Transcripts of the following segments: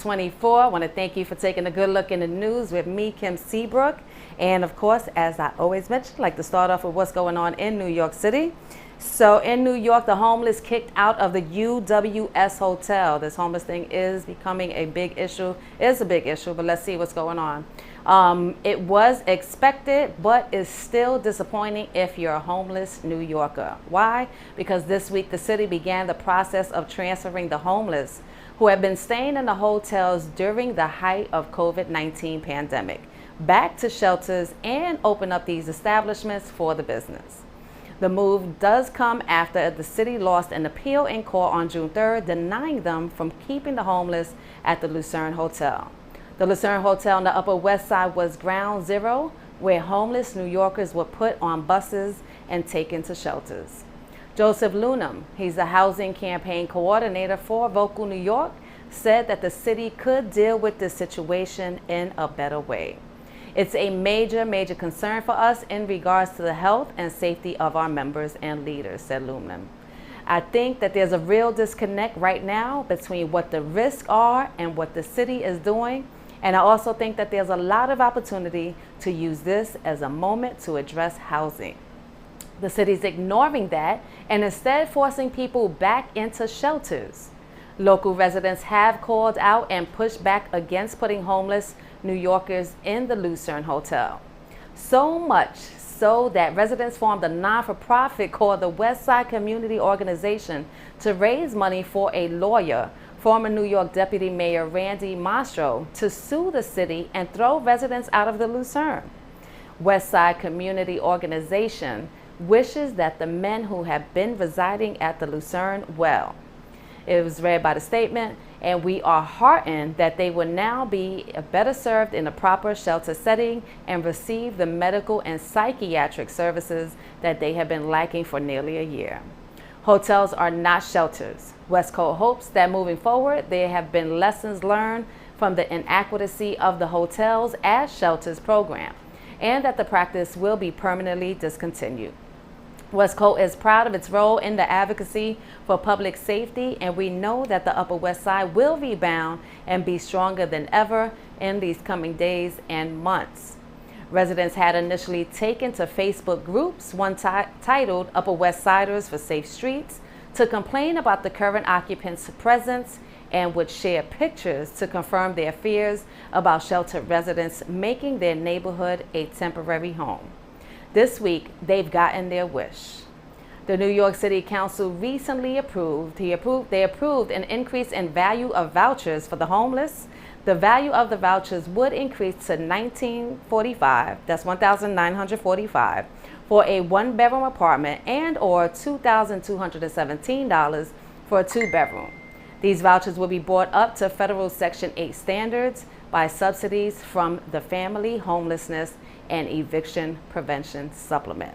2024. I want to thank you for taking a good look in the news with me, Kim Seabrook. And of course, as I always mention, I'd like to start off with what's going on in New York City. So in New York, the homeless kicked out of the UWS hotel. This homeless thing is becoming a big issue. It's a big issue, but let's see what's going on. It was expected, but is still disappointing if you're a homeless New Yorker. Why? Because this week the city began the process of transferring the homeless who have been staying in the hotels during the height of COVID-19 pandemic back to shelters and open up these establishments for the business. The move does come after the city lost an appeal in court on June 3rd, denying them from keeping the homeless at the Lucerne Hotel. The Lucerne Hotel on the Upper West Side was ground zero, where homeless New Yorkers were put on buses and taken to shelters. Joseph Lunam, he's the housing campaign coordinator for Vocal New York, said that the city could deal with this situation in a better way. It's a major concern for us in regards to the health and safety of our members and leaders, said Lunam. I think that there's a real disconnect right now between what the risks are and what the city is doing. And I also think that there's a lot of opportunity to use this as a moment to address housing. The city's ignoring that and instead forcing people back into shelters. Local residents have called out and pushed back against putting homeless New Yorkers in the Lucerne Hotel. So much so that residents formed a non-for-profit called the West Side Community Organization to raise money for a lawyer, former New York Deputy Mayor Randy Mastro, to sue the city and throw residents out of the Lucerne. West Side Community Organization wishes that the men who have been residing at the Lucerne well. It was read by the statement, and we are heartened that they will now be better served in a proper shelter setting and receive the medical and psychiatric services that they have been lacking for nearly a year. Hotels are not shelters. Westco hopes that moving forward, there have been lessons learned from the inadequacy of the hotels as shelters program, and that the practice will be permanently discontinued. Westco is proud of its role in the advocacy for public safety, and we know that the Upper West Side will rebound and be stronger than ever in these coming days and months. Residents had initially taken to Facebook groups, one titled Upper West Siders for Safe Streets, to complain about the current occupants' presence and would share pictures to confirm their fears about sheltered residents making their neighborhood a temporary home. This week, they've gotten their wish. The New York City Council recently approved an increase in value of vouchers for the homeless. The value of the vouchers would increase to $1,945, that's $1,945, for a one-bedroom apartment and or $2,217 for a two-bedroom. These vouchers will be brought up to federal Section 8 standards by subsidies from the Family Homelessness and Eviction Prevention Supplement.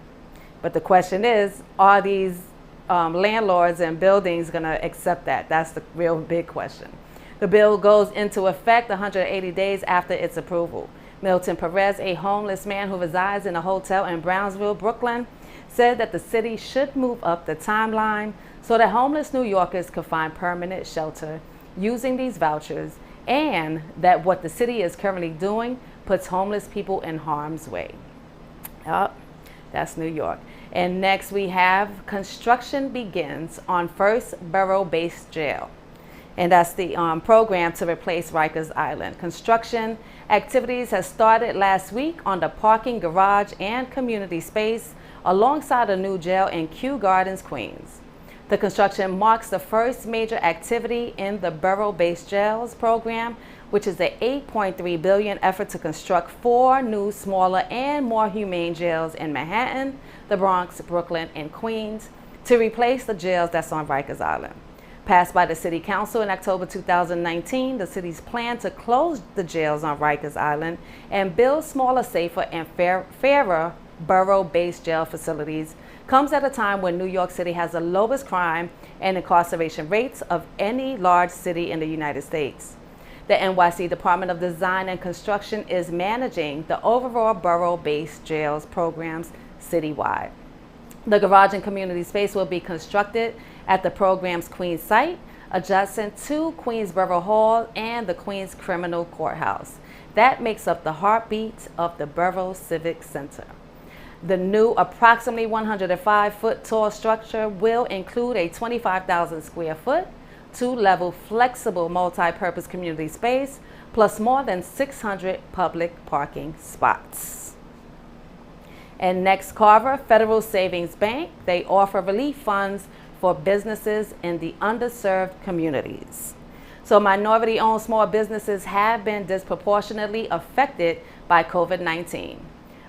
But the question is, are these landlords and buildings going to accept that? That's the real big question. The bill goes into effect 180 days after its approval. Milton Perez, a homeless man who resides in a hotel in Brownsville, Brooklyn, said that the city should move up the timeline so that homeless New Yorkers could find permanent shelter using these vouchers, and that what the city is currently doing puts homeless people in harm's way. That's New York. And next we have construction begins on first borough-based jail. And that's the program to replace Rikers Island. Construction activities has started last week on the parking garage and community space alongside a new jail in Kew Gardens, Queens. The construction marks the first major activity in the borough-based jails program, which is an $8.3 billion effort to construct 4 new, smaller, and more humane jails in Manhattan, the Bronx, Brooklyn, and Queens to replace the jails that's on Rikers Island. Passed by the City Council in October 2019, the city's plan to close the jails on Rikers Island and build smaller, safer, and fairer borough-based jail facilities comes at a time when New York City has the lowest crime and incarceration rates of any large city in the United States. The NYC Department of Design and Construction is managing the overall borough-based jails programs citywide. The garage and community space will be constructed at the program's Queens site. adjacent to Queensborough Hall and the Queens Criminal Courthouse. That makes up the heartbeat of the Borough Civic Center. The new approximately 105-foot tall structure will include a 25,000 square foot, two-level flexible multi-purpose community space, plus more than 600 public parking spots. And next, Carver Federal Savings Bank. They offer relief funds for businesses in the underserved communities. So minority-owned small businesses have been disproportionately affected by COVID-19.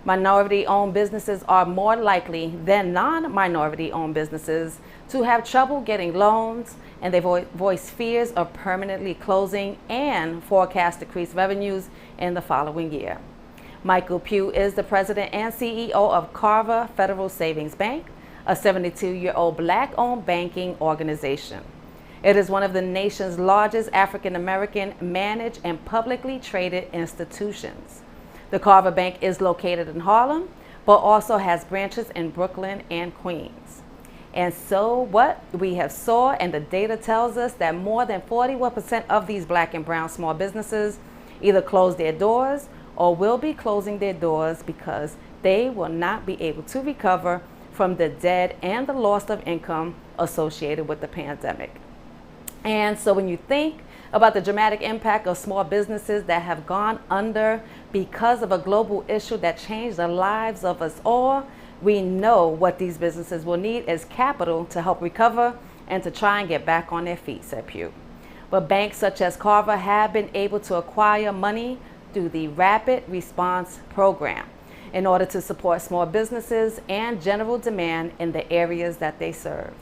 Minority-owned businesses are more likely than non-minority-owned businesses to have trouble getting loans, and they voice fears of permanently closing and forecast decreased revenues in the following year. Michael Pugh is the president and CEO of Carver Federal Savings Bank, a 72-year-old Black-owned banking organization. It is one of the nation's largest African-American managed and publicly traded institutions. The Carver Bank is located in Harlem, but also has branches in Brooklyn and Queens. And so what we have saw, and the data tells us that more than 41% of these Black and brown small businesses either close their doors or will be closing their doors because they will not be able to recover from the debt and the loss of income associated with the pandemic. And so when you think about the dramatic impact of small businesses that have gone under because of a global issue that changed the lives of us all, we know what these businesses will need is capital to help recover and to try and get back on their feet, said Pugh. But banks such as Carver have been able to acquire money through the Rapid Response Program in order to support small businesses and general demand in the areas that they serve.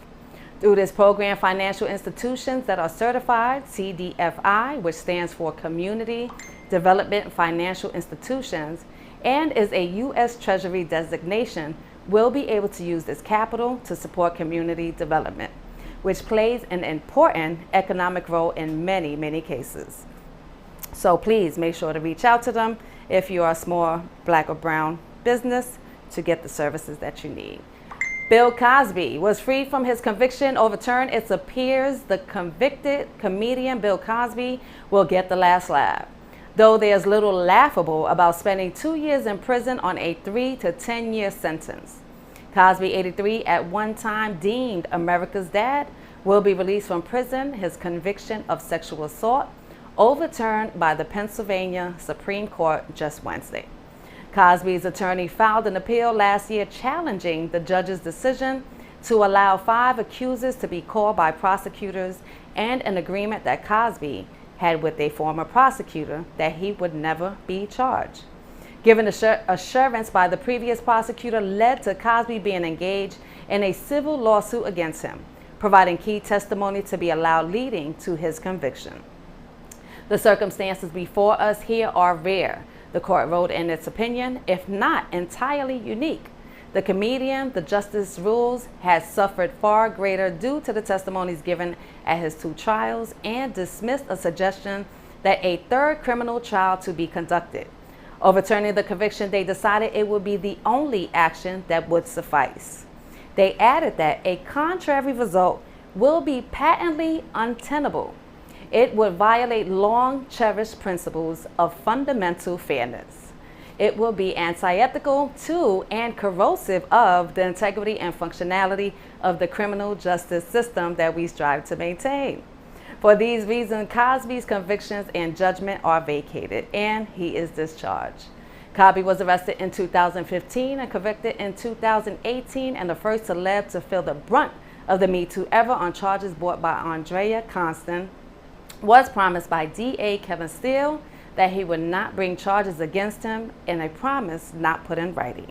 Through this program, financial institutions that are certified CDFI, which stands for Community Development Financial Institutions, and is a U.S. Treasury designation, will be able to use this capital to support community development, which plays an important economic role in many, many cases. So please make sure to reach out to them if you are a small Black or brown business to get the services that you need. Bill Cosby was freed from his conviction overturned. It appears the convicted comedian Bill Cosby will get the last laugh, though there's little laughable about spending 2 years in prison on a 3 to 10 year sentence. Cosby, 83, at one time deemed America's dad, will be released from prison, his conviction of sexual assault overturned by the Pennsylvania Supreme Court just Wednesday. Cosby's attorney filed an appeal last year challenging the judge's decision to allow 5 accusers to be called by prosecutors and an agreement that Cosby had with a former prosecutor that he would never be charged. Given assurance by the previous prosecutor led to Cosby being engaged in a civil lawsuit against him, providing key testimony to be allowed leading to his conviction. The circumstances before us here are rare, the court wrote in its opinion, if not entirely unique. The comedian, the justice rules, has suffered far greater due to the testimonies given at his 2 trials and dismissed a suggestion that a 3rd criminal trial to be conducted. Overturning the conviction, they decided it would be the only action that would suffice. They added that a contrary result will be patently untenable. It would violate long-cherished principles of fundamental fairness. It will be anti-ethical to and corrosive of the integrity and functionality of the criminal justice system that we strive to maintain. For these reasons, Cosby's convictions and judgment are vacated, and he is discharged. Cosby was arrested in 2015 and convicted in 2018, and the first celeb to feel the brunt of the Me Too ever on charges brought by Andrea Constant, was promised by DA Kevin Steele that he would not bring charges against him, in a promise not put in writing.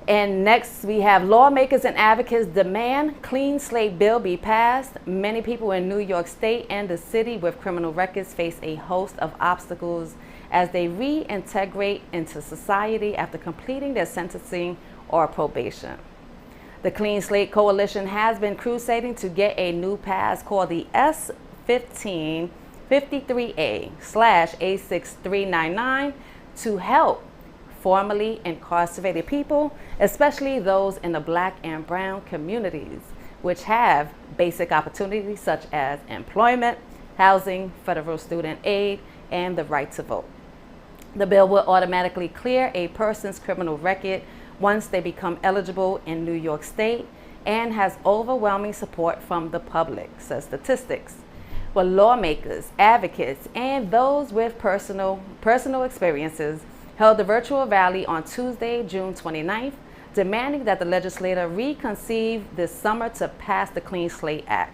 And next, we have lawmakers and advocates demand clean slate bill be passed. Many people in New York State and the city with criminal records face a host of obstacles as they reintegrate into society after completing their sentencing or probation. The Clean Slate Coalition has been crusading to get a new pass called the S1553A/A6399 to help formerly incarcerated people, especially those in the Black and brown communities, which have basic opportunities such as employment, housing, federal student aid, and the right to vote. The bill will automatically clear a person's criminal record once they become eligible in New York State and has overwhelming support from the public, says statistics. But lawmakers, advocates, and those with personal experiences held a virtual rally on Tuesday, June 29th, demanding that the legislature reconceive this summer to pass the Clean Slate Act.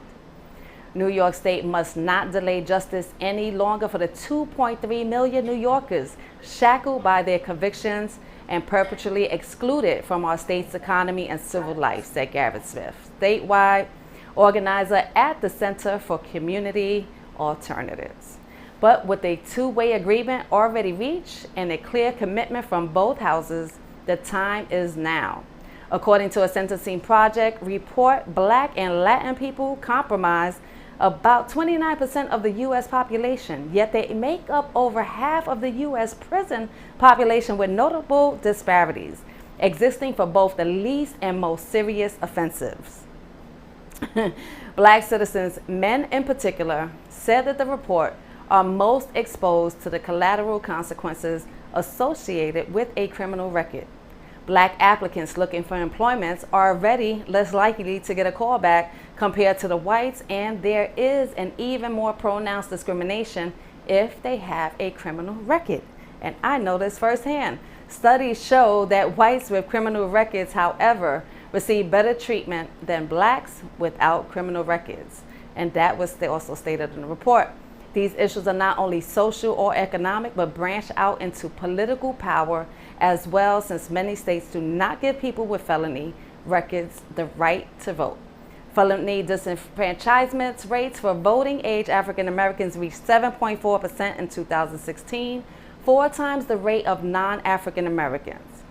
New York State must not delay justice any longer for the 2.3 million New Yorkers shackled by their convictions and perpetually excluded from our state's economy and civil life, said Garrett Smith, statewide organizer at the Center for Community Alternatives. But with a two-way agreement already reached and a clear commitment from both houses, the time is now. According to a Sentencing Project report, Black and Latin people comprise about 29% of the U.S. population, yet they make up over half of the U.S. prison population, with notable disparities existing for both the least and most serious offenses. Black citizens, men in particular, said that the report are most exposed to the collateral consequences associated with a criminal record. Black applicants looking for employment are already less likely to get a call back compared to the whites, and there is an even more pronounced discrimination if they have a criminal record. And I know this firsthand. Studies show that whites with criminal records, however, receive better treatment than blacks without criminal records. And that was also stated in the report. These issues are not only social or economic, but branch out into political power as well, since many states do not give people with felony records the right to vote. Felony disenfranchisement rates for voting age African Americans reached 7.4% in 2016, 4 times the rate of non-African Americans.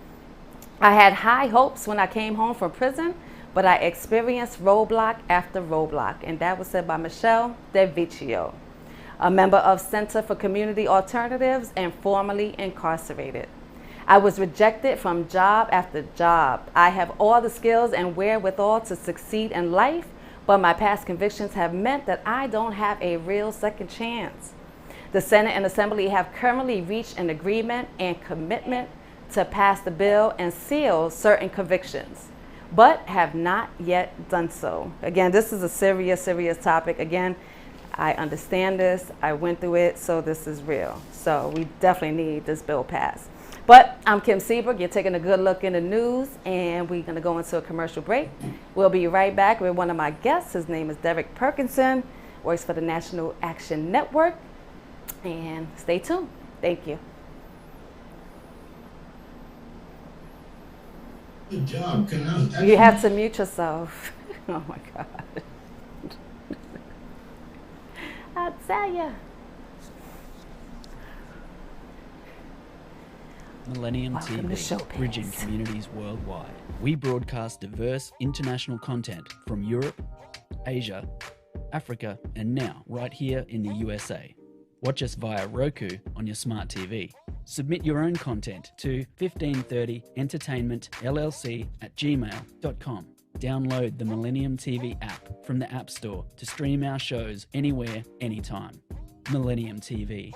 I had high hopes when I came home from prison, but I experienced roadblock after roadblock, and that was said by Michelle DeVicchio, a member of Center for Community Alternatives and formerly incarcerated. I was rejected from job after job. I have all the skills and wherewithal to succeed in life, but my past convictions have meant that I don't have a real second chance. The Senate and Assembly have currently reached an agreement and commitment to pass the bill and seal certain convictions, but have not yet done so. Again, this is a serious topic. Again, I understand this. I went through it, so this is real. So we definitely need this bill passed. But I'm Kim Seabrook. You're taking a good look in the news, and we're going to go into a commercial break. We'll be right back with one of my guests. His name is Derek Perkinson, works for the National Action Network. And stay tuned. Thank you. Good job. You have to mute yourself. Oh my God. I'll tell ya. Millennium Welcome to TV, Showbiz. bridging communities worldwide. We broadcast diverse international content from Europe, Asia, Africa, and now right here in the USA. Watch us via Roku on your smart TV. Submit your own content to 1530entertainmentllc@gmail.com. Download the Millennium TV app from the App Store to stream our shows anywhere, anytime. Millennium TV.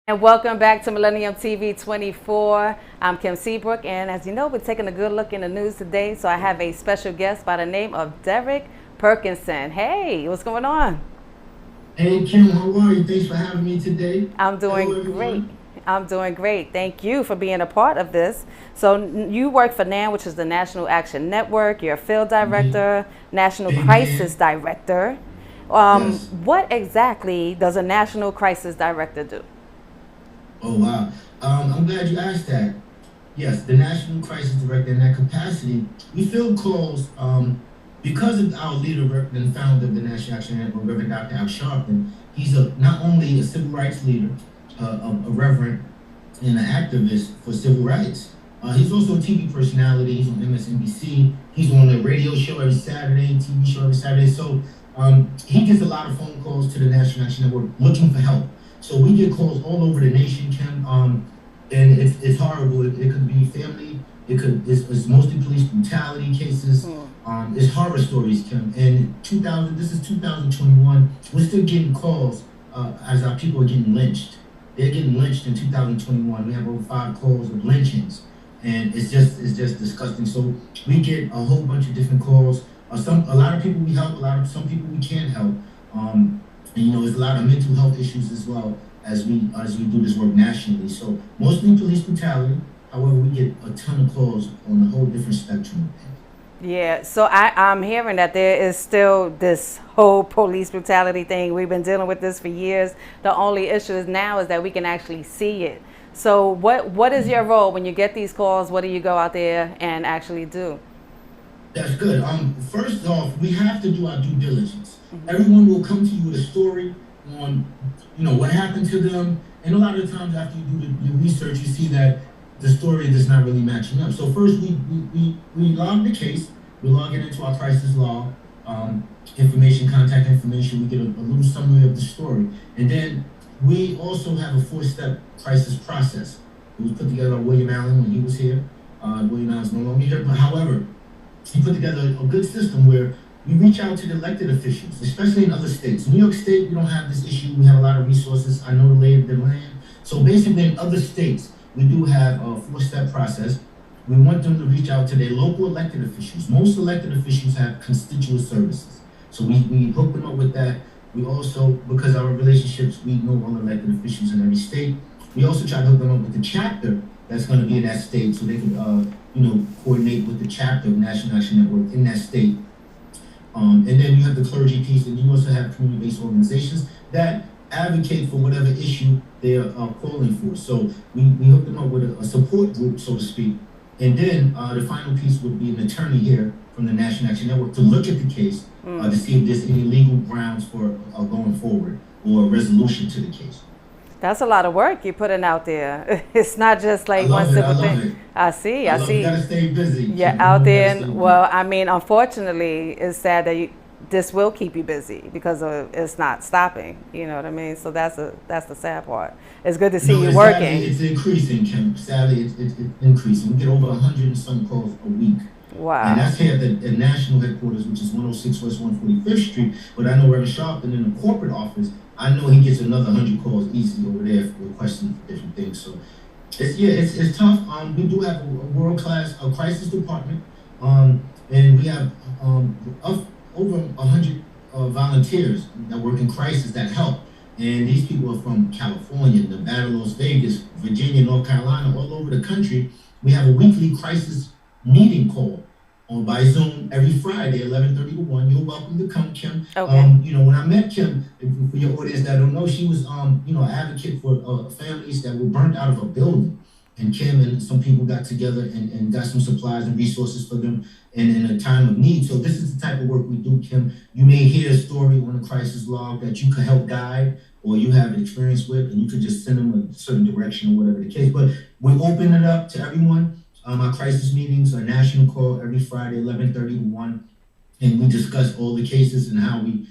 And welcome back to Millennium TV 24. I'm Kim Seabrook, and as you know, we're taking a good look in the news today. So I have a special guest by the name of Derek Perkinson. Hey, what's going on? Hey Kim, how are you? Thanks for having me today. I'm Hello, doing great. everyone. I'm doing great. Thank you for being a part of this. So you work for NAM, which is the National Action Network. You're a field Indeed. director, National Big Crisis man. Director. Yes. What exactly does a National Crisis Director do? Oh wow. I'm glad you asked that. Yes, the National Crisis Director in that capacity, we field calls because of our leader and founder of the National Action Network, Reverend Dr. Al Sharpton. He's not only a civil rights leader, a reverend, and an activist for civil rights. He's also a TV personality. He's on MSNBC. He's on a radio show every Saturday, TV show every Saturday. So he gets a lot of phone calls to the National Action Network looking for help. So we get calls all over the nation, Kim, and it's horrible. It could be family. It's mostly police brutality cases. It's horror stories, Kim. And 2000, this is 2021. We're still getting calls as our people are getting lynched. They're getting lynched in 2021. We have over 5 calls of lynchings, and it's just disgusting. So we get a whole bunch of different calls. A lot of people we help, some people we can't help. And there's a lot of mental health issues as well as we do this work nationally. So mostly police brutality. However, we get a ton of calls on a whole different spectrum. Yeah, so I'm hearing that there is still this whole police brutality thing. We've been dealing with this for years. The only issue is now is that we can actually see it. So what is your role when you get these calls? What do you go out there and actually do? That's good. First off, we have to do our due diligence. Everyone will come to you with a story on, what happened to them, and a lot of times after you do the research, you see that the story is not really matching up. So first, we log the case. We log it into our crisis log, information, contact information. We get a little summary of the story, and then we also have a 4-step crisis process. It was put together by William Allen when he was here. William Allen's no longer here, but however, he put together a good system where we reach out to the elected officials, especially in other states. New York State, we don't have this issue. We have a lot of resources. I know the lay of the land. So basically, in other states, we do have a 4-step process. We want them to reach out to their local elected officials. Most elected officials have constituent services. So we hook them up with that. We also, because our relationships, we know all elected officials in every state. We also try to hook them up with the chapter that's going to be in that state so they can, coordinate with the chapter of National Action Network in that state. And then you have the clergy piece, and you also have community-based organizations that advocate for whatever issue they're calling for. So we hook them up with a support group, so to speak. And then the final piece would be an attorney here from the National Action Network to look at the case to see if there's any legal grounds for going forward or a resolution to the case. That's a lot of work you're putting out there. It's not just I like one love it. I simple love thing. it. I see, I I love it. You see. gotta stay busy. You're You out gotta there, stay and busy. well, I mean, unfortunately, it's sad that this will keep you busy because it's not stopping. You know what I mean? So that's the sad part. It's good to see No, you it's sadly working. it's increasing, Kim. Sadly, it's increasing. We get over 100 and some calls a week. And Wow. that's here at the national headquarters, which is 106 West 145th Street. But I know Reverend Sharpton in the corporate office, I know he gets another 100 calls easily over there for questions for different things. So it's tough. We do have a world class crisis department, and we have over 100 volunteers that work in crisis that help. And these people are from California, Nevada, Las Vegas, Virginia, North Carolina, all over the country. We have a weekly crisis meeting call on by Zoom every Friday, 11:30 to 1. You're welcome to come, Kim. Okay. When I met Kim, for your audience that don't know, she was, an advocate for families that were burnt out of a building. And Kim and some people got together and got some supplies and resources for them in a time of need. So this is the type of work we do, Kim. You may hear a story on a crisis log that you could help guide or you have experience with, and you could just send them a certain direction or whatever the case. But we open it up to everyone. Our crisis meetings are national call every Friday, 11:30 to 1. And we discuss all the cases and how we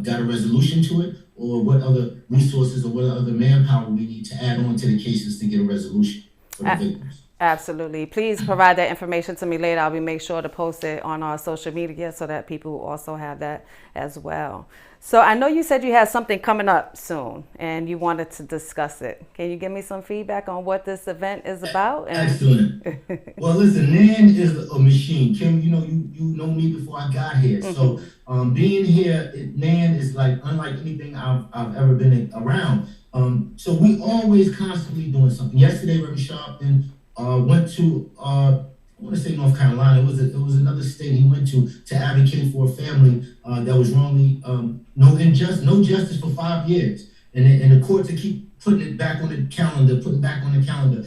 got a resolution to it, or what other resources or what other manpower we need to add on to the cases to get a resolution for the I, victims. Absolutely. Please provide that information to me later. I'll be make sure to post it on our social media so that people will also have that as well. So I know you said you had something coming up soon and you wanted to discuss it. Can you give me some feedback on what this event is about? And Excellent. Well, listen, Nan is a machine. Kim, you know me before I got here. So being here, Nan is like unlike anything I've ever been around. So we always constantly doing something. Yesterday, Reverend Sharpton went to I want to say North Carolina. It was another state he went to advocate for a family that was wrongly no justice for 5 years, and the courts to keep putting it back on the calendar, putting back on the calendar.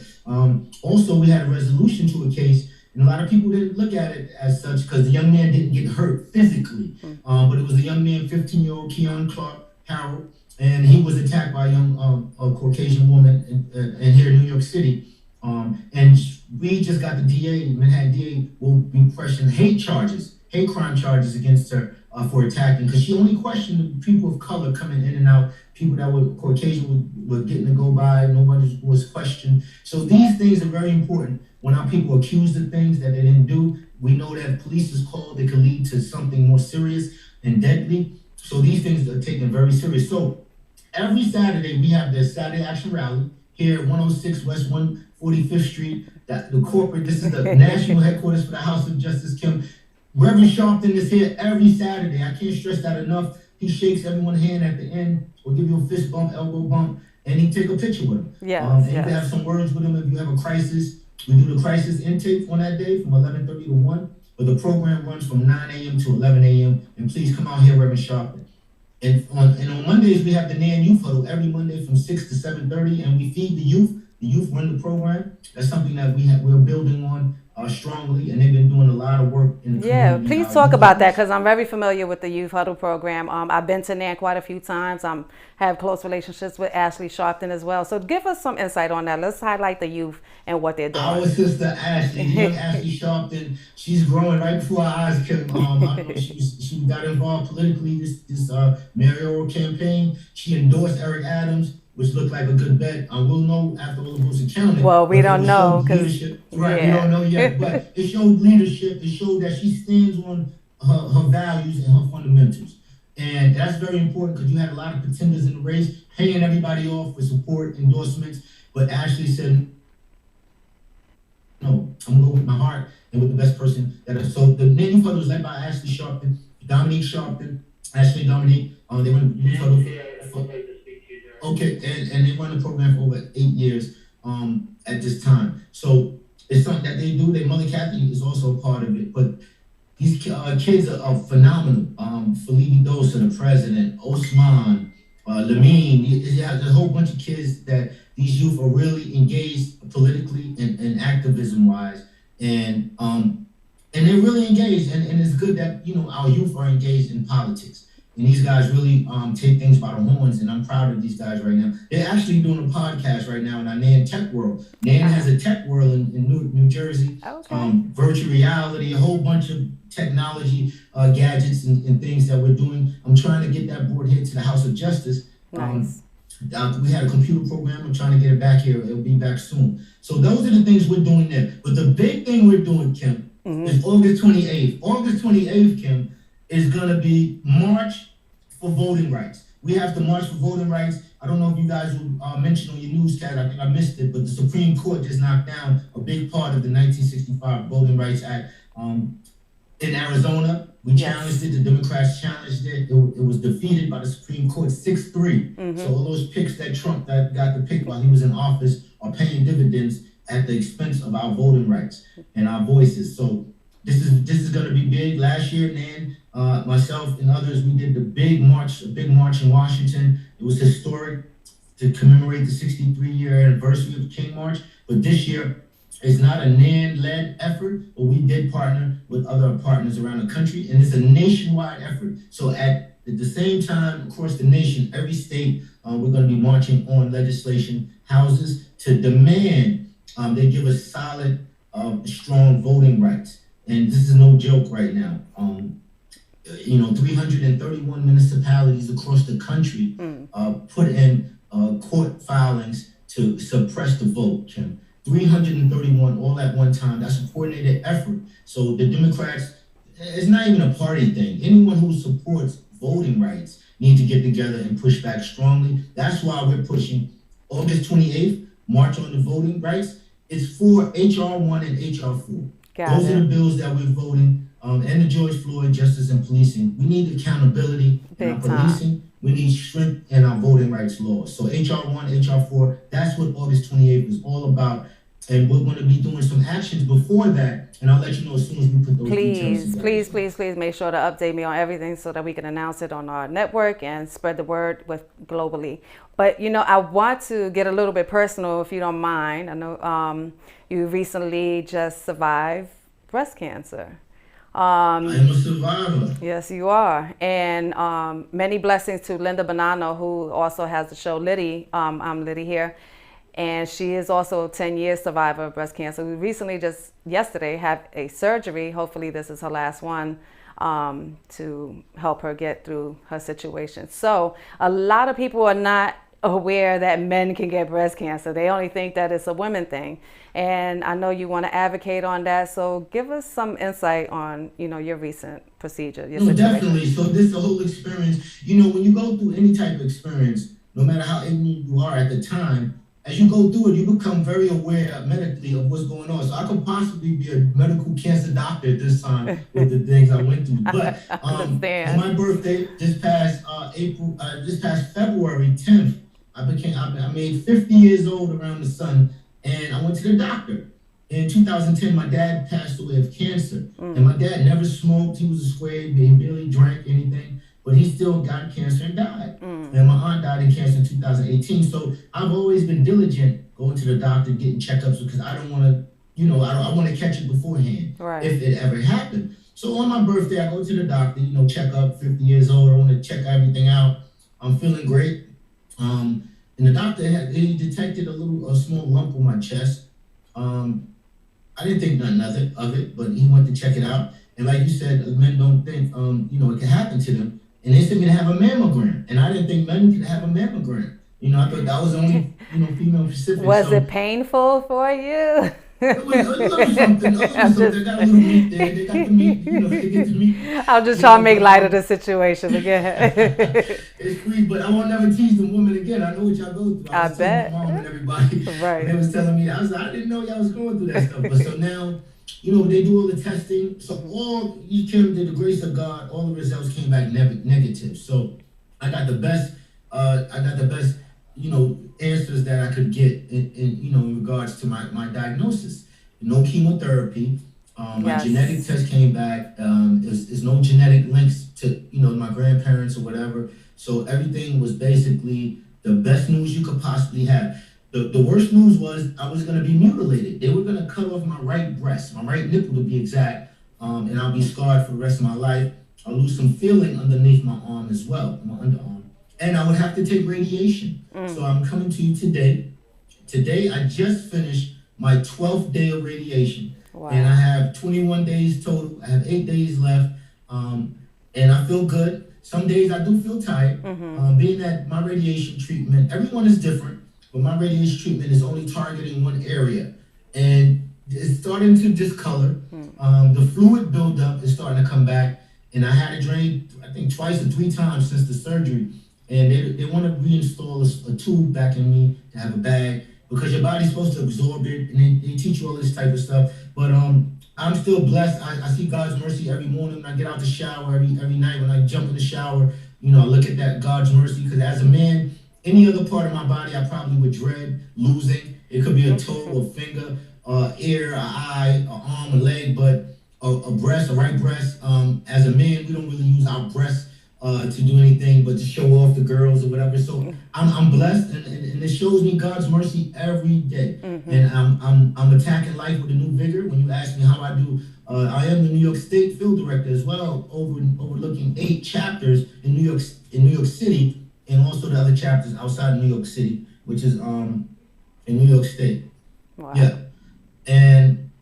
Also, we had a resolution to a case, and a lot of people didn't look at it as such because the young man didn't get hurt physically, but it was a young man, 15-year-old Keon Clark Harold, and he was attacked by a young Caucasian woman in here in New York City. And we just got the DA, Manhattan DA will be pressing hate crime charges against her for attacking, because she only questioned the people of color coming in and out, people that were Caucasian were getting to go by, nobody was questioned. So these things are very important. When our people are accused of things that they didn't do, we know that if police is called, they can lead to something more serious and deadly. So these things are taken very serious. So every Saturday, we have the Saturday Action Rally here at 106 West 145th Street. This is the national headquarters for the House of Justice, Kim. Reverend Sharpton is here every Saturday. I can't stress that enough. He shakes everyone's hand at the end, or give you a fist bump, elbow bump, and he take a picture with him. And you can have some words with him if you have a crisis. We do the crisis intake on that day from 11:30 to 1, but the program runs from 9 a.m. to 11 a.m. And please come out here, Reverend Sharpton. And on Mondays, we have the NAN Youth Huddle every Monday from 6 to 7:30, and we feed the youth. The youth run the program. That's something that we're building on strongly, and they've been doing a lot of work in the community. Please talk about that, because I'm very familiar with the Youth Huddle program. I've been to NAN quite a few times. Have close relationships with Ashley Sharpton as well. So give us some insight on that. Let's highlight the youth and what they're doing. Our sister Ashley, young Ashley Sharpton, she's growing right before our eyes. I know she got involved politically this mayoral campaign. She endorsed Eric Adams, which looked like a good bet. We'll know after all the votes are counted. Well, we don't know, because we don't know yet. But it showed leadership. It showed that she stands on her values and her fundamentals, and that's very important, because you had a lot of pretenders in the race, paying everybody off for support, endorsements. But Ashley said, "No, I'm gonna go with my heart and with the best person that is." So the Millennium was led by Ashley Sharpton, Dominique Sharpton, Ashley Dominique. They run the Huddle for okay, and they run the program for over 8 years at this time. So it's something that they do. Their mother Kathy is also a part of it. But these kids are phenomenal. Felipe Dosa, the president, Osman, Lamine. There's a whole bunch of kids that these youth are really engaged politically and activism wise, and they're really engaged. And it's good that our youth are engaged in politics. And these guys really take things by the horns, and I'm proud of these guys right now. They're actually doing a podcast right now in our NAN Tech World. NAN has a tech world in New Jersey, virtual reality, a whole bunch of technology gadgets and things that we're doing. I'm trying to get that board here to the House of Justice. Nice. We had a computer program. I'm trying to get it back here. It'll be back soon. So those are the things we're doing there. But the big thing we're doing, Kim, is August 28th. August 28th, Kim, is going to be March for Voting Rights. We have to march for voting rights. I don't know if you guys will mention on your newscast, I think I missed it, but the Supreme Court just knocked down a big part of the 1965 Voting Rights Act in Arizona. We challenged it. The Democrats challenged it. It was defeated by the Supreme Court 6-3. So all those picks that Trump got to pick while he was in office are paying dividends at the expense of our voting rights and our voices. So this is going to be big. Last year, Nan, myself and others, we did a big march in Washington. It was historic to commemorate the 63-year anniversary of King March. But this year, it's not a NAN-led effort, but we did partner with other partners around the country, and it's a nationwide effort. So at the same time, across the nation, every state, we're going to be marching on legislation houses to demand they give us solid, strong voting rights. And this is no joke right now. 331 municipalities across the country put in court filings to suppress the vote, Kim. 331 all at one time. That's a coordinated effort. So the Democrats, it's not even a party thing. Anyone who supports voting rights need to get together and push back strongly. That's why we're pushing August 28th, March on the Voting Rights. It's for HR 1 and HR 4. Got Those are the it. bills that we're voting. And the George Floyd Justice and Policing. We need accountability in our Big time. policing. We need strength in our voting rights laws. So HR 1, HR 4, that's what August 28th is all about. And we're going to be doing some actions before that. And I'll let you know as soon as we put those details together. Please make sure to update me on everything so that we can announce it on our network and spread the word with globally. But I want to get a little bit personal, if you don't mind. I know you recently just survived breast cancer. I am a survivor. Yes, you are. And many blessings to Linda Bonanno, who also has the show Liddy. I'm Liddy here. And she is also a 10-year survivor of breast cancer. We recently, just yesterday, had a surgery. Hopefully this is her last one, to help her get through her situation. So a lot of people are not aware that men can get breast cancer. They only think that it's a women thing. And I know you want to advocate on that. So give us some insight on, your recent procedure, your situation. Definitely. So this the whole experience. When you go through any type of experience, no matter how ignorant you are at the time, as you go through it, you become very aware medically of what's going on. So I could possibly be a medical cancer doctor at this time with the things I went through. But on my birthday, this past February 10th, I made 50 years old around the sun, and I went to the doctor. In 2010, my dad passed away of cancer, and my dad never smoked. He was a square, he barely drank anything, but he still got cancer and died. And my aunt died in cancer in 2018. So I've always been diligent going to the doctor, getting checkups, because I don't want to, I want to catch it beforehand, right, if it ever happened. So on my birthday, I go to the doctor, check up, 50 years old. I want to check everything out. I'm feeling great. And the doctor he detected a small lump on my chest. I didn't think nothing of it, but he went to check it out. And like you said, men don't think, it can happen to them. And they sent me to have a mammogram. And I didn't think men could have a mammogram. I thought that was only, female specific. Was it painful for you? It was a little something. They got a little meat there. They got the meat, they get the meat. I'm just trying to make light of the situation again. It's sweet, but I won't never tease them women again. I know what y'all go through. I was telling my mom and everybody. Right. They was telling me, I didn't know y'all was going through that stuff. But so now, they do all the testing. So you came to the grace of God, all the results came back negative. So I got the best, answers that I could get in regards to my diagnosis. No chemotherapy. My genetic test came back. There's no genetic links to, my grandparents or whatever. So everything was basically the best news you could possibly have. The worst news was I was going to be mutilated. They were going to cut off my right breast, my right nipple to be exact, and I'll be scarred for the rest of my life. I'll lose some feeling underneath my arm as well, my underarm. And I would have to take radiation. So I'm coming to you today. Today, I just finished my 12th day of radiation. Wow. And I have 21 days total. I have 8 days left. And I feel good. Some days I do feel tired. Being that my radiation treatment, everyone is different, but my radiation treatment is only targeting one area. And it's starting to discolor. The fluid buildup is starting to come back. And I had it drained, I think, twice or 3 times since the surgery. And they want to reinstall a tube back in me to have a bag, because your body's supposed to absorb it, and they teach you all this type of stuff. But I'm still blessed. I see God's mercy every morning when I get out the shower, every night when I jump in the shower. I look at that God's mercy, because as a man, any other part of my body I probably would dread losing. It could be a toe, a finger, ear, an eye, an arm, a leg, but a breast, a right breast. As a man, we don't really use our breasts to do anything but to show off the girls or whatever. So I'm blessed, and it shows me God's mercy every day. And I'm attacking life with a new vigor. When you ask me how I do, I am the New York State field director as well, overlooking 8 chapters in New York City, and also the other chapters outside of New York City, which is in New York State. Wow. Yeah. And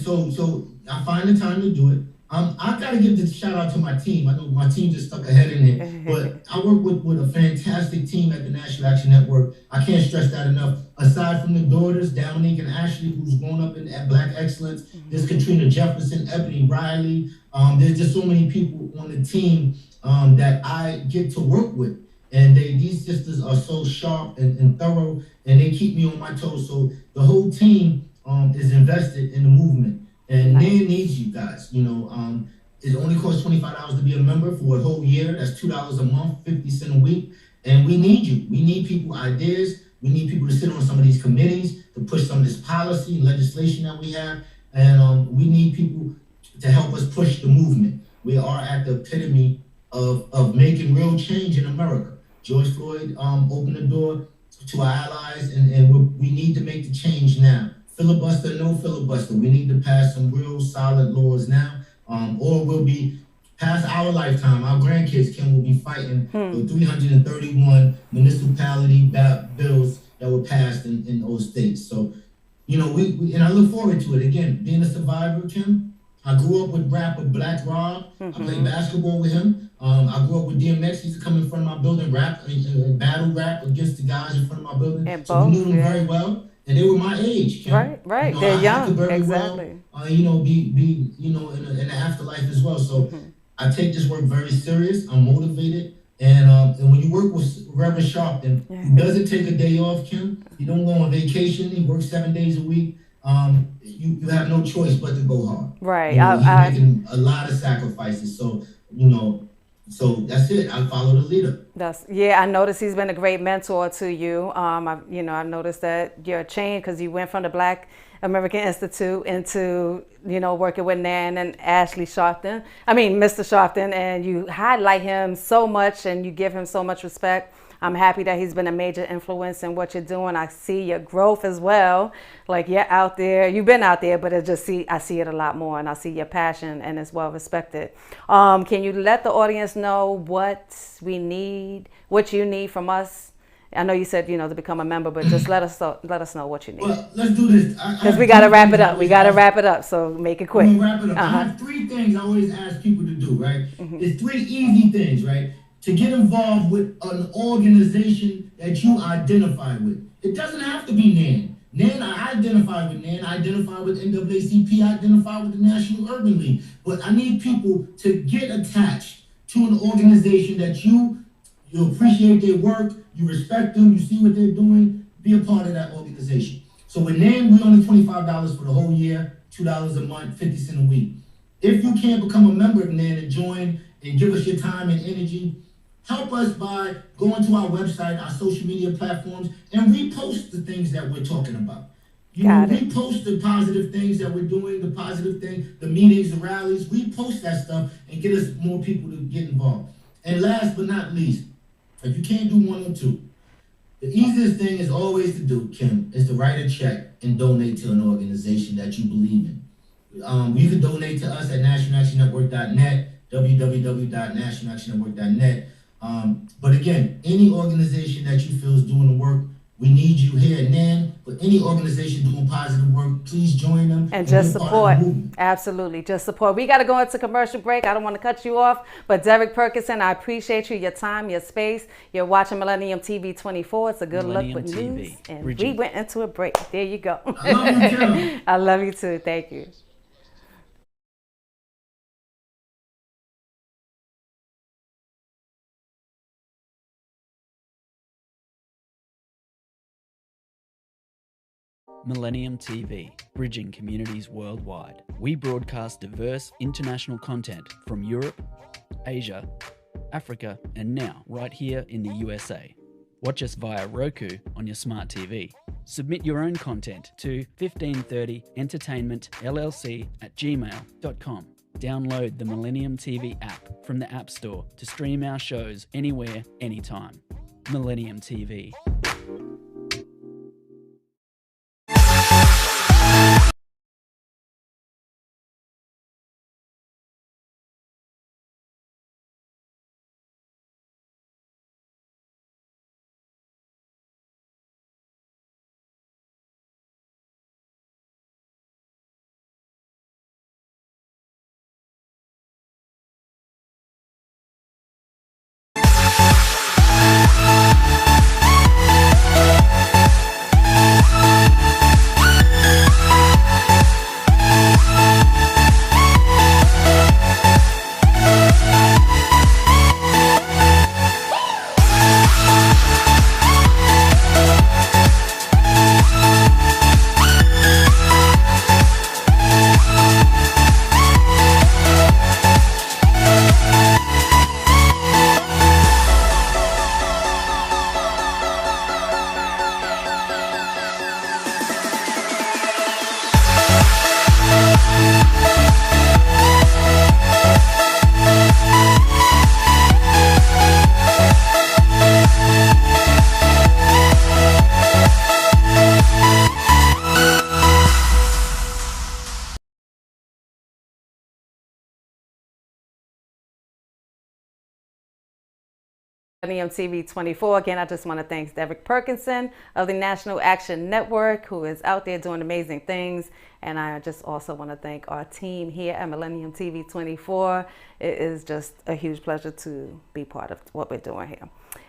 so I find the time to do it. I got to give the shout out to my team. I know my team just stuck ahead in it, but I work with a fantastic team at the National Action Network. I can't stress that enough. Aside from the daughters, Dominique and Ashley, who's grown up in at Black Excellence, there's Katrina Jefferson, Ebony Riley. There's just so many people on the team that I get to work with. And these sisters are so sharp and thorough, and they keep me on my toes. So the whole team is invested in the movement. And Nice. NAN needs you guys. It only costs $25 to be a member for a whole year. That's $2 a month, 50 cents a week. And we need you. We need people ideas. We need people to sit on some of these committees to push some of this policy and legislation that we have. And we need people to help us push the movement. We are at the epitome of making real change in America. George Floyd opened the door to our allies, and we need to make the change now. Filibuster, no filibuster. We need to pass some real solid laws now, or we'll be past our lifetime. Our grandkids will be fighting for 331 municipality bills that were passed in those states. So, we and I look forward to it. Again, being a survivor, Kim, I grew up with rapper Black Rob. I played basketball with him. I grew up with DMX. He used to come in front of my building, battle rap against the guys in front of my building. And So we both, knew them yeah. very well, and they were my age, Kim. Right. They're I young, could very exactly. well, be in the afterlife as well. So I take this work very serious. I'm motivated. And when you work with Reverend Sharpton, he doesn't take a day off, Kim. He don't go on vacation. He works 7 days a week. You have no choice but to go hard. Right. He's making a lot of sacrifices. So, so that's it. I follow the leader. I noticed he's been a great mentor to you. I've noticed that you're changed because you went from the Black American Institute into, working with Nan and Mr. Sharpton, and you highlight him so much and you give him so much respect. I'm happy that he's been a major influence in what you're doing. I see your growth as well. Like, you're out there, you've been out there, but I see it a lot more, and I see your passion, and it's well respected. Can you let the audience know what we need, what you need from us? I know you said, to become a member, but just let us know what you need. Well, let's do this. Because we got to wrap it up. We got to wrap it up, so make it quick. We'll wrap it up. I have 3 things I always ask people to do, right? It's 3 easy things, right? To get involved with an organization that you identify with. It doesn't have to be NAN. NAN, I identify with NAN. I identify with NAACP. I identify with the National Urban League. But I need people to get attached to an organization that you appreciate their work, you respect them, you see what they're doing, be a part of that organization. So with NAN, we're only $25 for the whole year, $2 a month, 50 cents a week. If you can't become a member of NAN and join and give us your time and energy, help us by going to our website, our social media platforms, and repost the things that we're talking about. Repost the positive things that we're doing, the positive thing, the meetings, the rallies. Repost that stuff and get us more people to get involved. And last but not least, if you can't do 1 or 2, the easiest thing is always to do, Kim, is to write a check and donate to an organization that you believe in. You can donate to us at nationalactionnetwork.net, www.nationalactionnetwork.net. But again, any organization that you feel is doing the work, we need you here at NAN. But any organization doing positive work, please join them. And just support. Absolutely. Just support. We got to go into commercial break. I don't want to cut you off. But Derek Perkinson, I appreciate you, your time, your space. You're watching Millennium TV 24. It's a good Millennium look with TV. news. And we went into a break. There you go. I love you, Kim. I love you too. Thank you. Millennium TV, bridging communities worldwide. We broadcast diverse international content from Europe, Asia, Africa, and now right here in the USA. Watch us via Roku on your smart TV. Submit your own content to 1530entertainmentllc@gmail.com. Download the Millennium TV app from the App Store to stream our shows anywhere, anytime. Millennium TV. Millennium TV 24. Again, I just want to thank Derek Perkinson of the National Action Network, who is out there doing amazing things. And I just also want to thank our team here at Millennium TV 24. It is just a huge pleasure to be part of what we're doing here.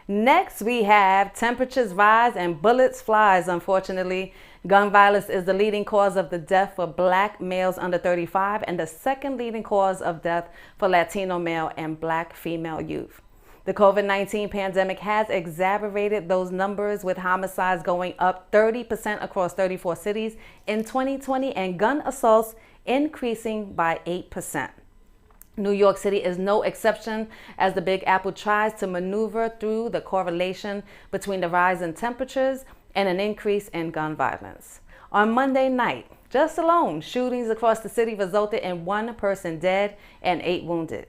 Next, we have temperatures rise and bullets flies. Unfortunately, gun violence is the leading cause of the death for Black males under 35 and the second leading cause of death for Latino male and Black female youth. The COVID-19 pandemic has exacerbated those numbers, with homicides going up 30% across 34 cities in 2020 and gun assaults increasing by 8%. New York City is no exception, as the Big Apple tries to maneuver through the correlation between the rise in temperatures and an increase in gun violence. On Monday night, just alone, shootings across the city resulted in 1 person dead and 8 wounded.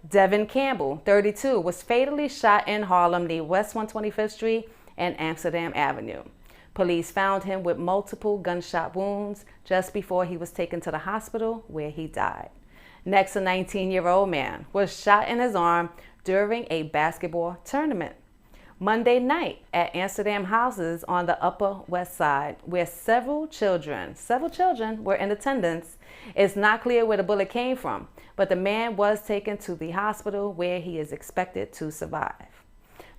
Devin Campbell, 32, was fatally shot in Harlem near West 125th Street and Amsterdam Avenue. Police found him with multiple gunshot wounds just before he was taken to the hospital, where he died. Next, a 19-year-old man was shot in his arm during a basketball tournament. Monday night at Amsterdam houses on the Upper West Side, where several children were in attendance. It's not clear where the bullet came from, but the man was taken to the hospital, where he is expected to survive.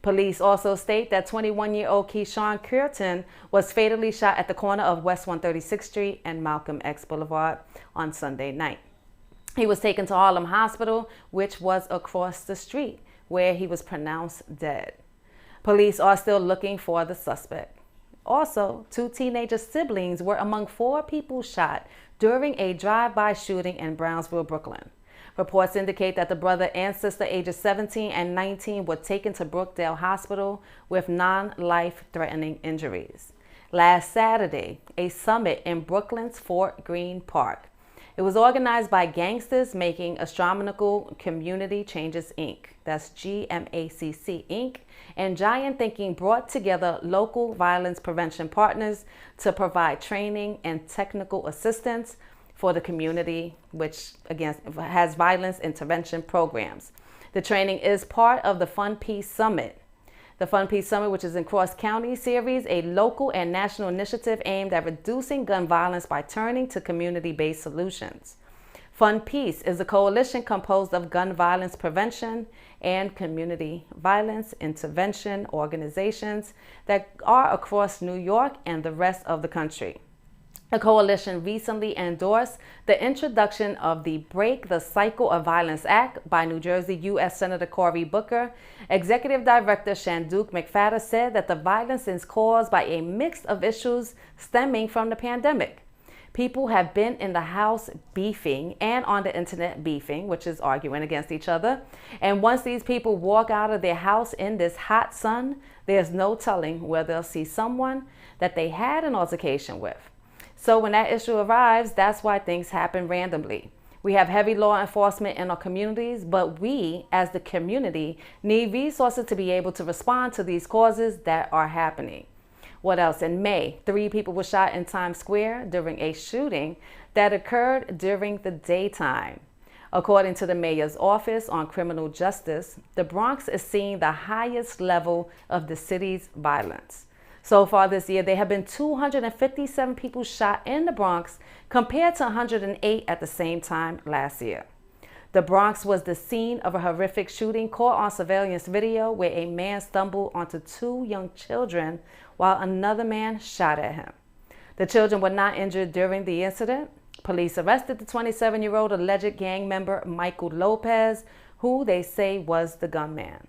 Police also state that 21-year-old Keyshawn Curtin was fatally shot at the corner of West 136th Street and Malcolm X Boulevard on Sunday night. He was taken to Harlem Hospital, which was across the street, where he was pronounced dead. Police are still looking for the suspect. Also, 2 teenager siblings were among 4 people shot during a drive-by shooting in Brownsville, Brooklyn. Reports indicate that the brother and sister, ages 17 and 19, were taken to Brookdale Hospital with non-life-threatening injuries. Last Saturday, a summit in Brooklyn's Fort Greene Park. It was organized by Gangsters Making Astronomical Community Changes, Inc. That's GMACC, Inc. And Giant Thinking brought together local violence prevention partners to provide training and technical assistance for the community, which again has violence intervention programs. The training is part of the Fun Peace Summit. The Fun Peace Summit, which is in Cross County series, a local and national initiative aimed at reducing gun violence by turning to community-based solutions. Fun Peace is a coalition composed of gun violence prevention and community violence intervention organizations that are across New York and the rest of the country. The coalition recently endorsed the introduction of the Break the Cycle of Violence Act by New Jersey U.S. Senator Cory Booker. Executive Director Shanduke McFadden said that the violence is caused by a mix of issues stemming from the pandemic. People have been in the house beefing and on the internet beefing, which is arguing against each other. And once these people walk out of their house in this hot sun, there's no telling where they'll see someone that they had an altercation with. So when that issue arrives, that's why things happen randomly. We have heavy law enforcement in our communities, but we, as the community, need resources to be able to respond to these causes that are happening. What else? In May, 3 people were shot in Times Square during a shooting that occurred during the daytime. According to the mayor's office on criminal justice, the Bronx is seeing the highest level of the city's violence. So far this year, there have been 257 people shot in the Bronx compared to 108 at the same time last year. The Bronx was the scene of a horrific shooting caught on surveillance video where a man stumbled onto 2 young children while another man shot at him. The children were not injured during the incident. Police arrested the 27-year-old alleged gang member Michael Lopez, who they say was the gunman.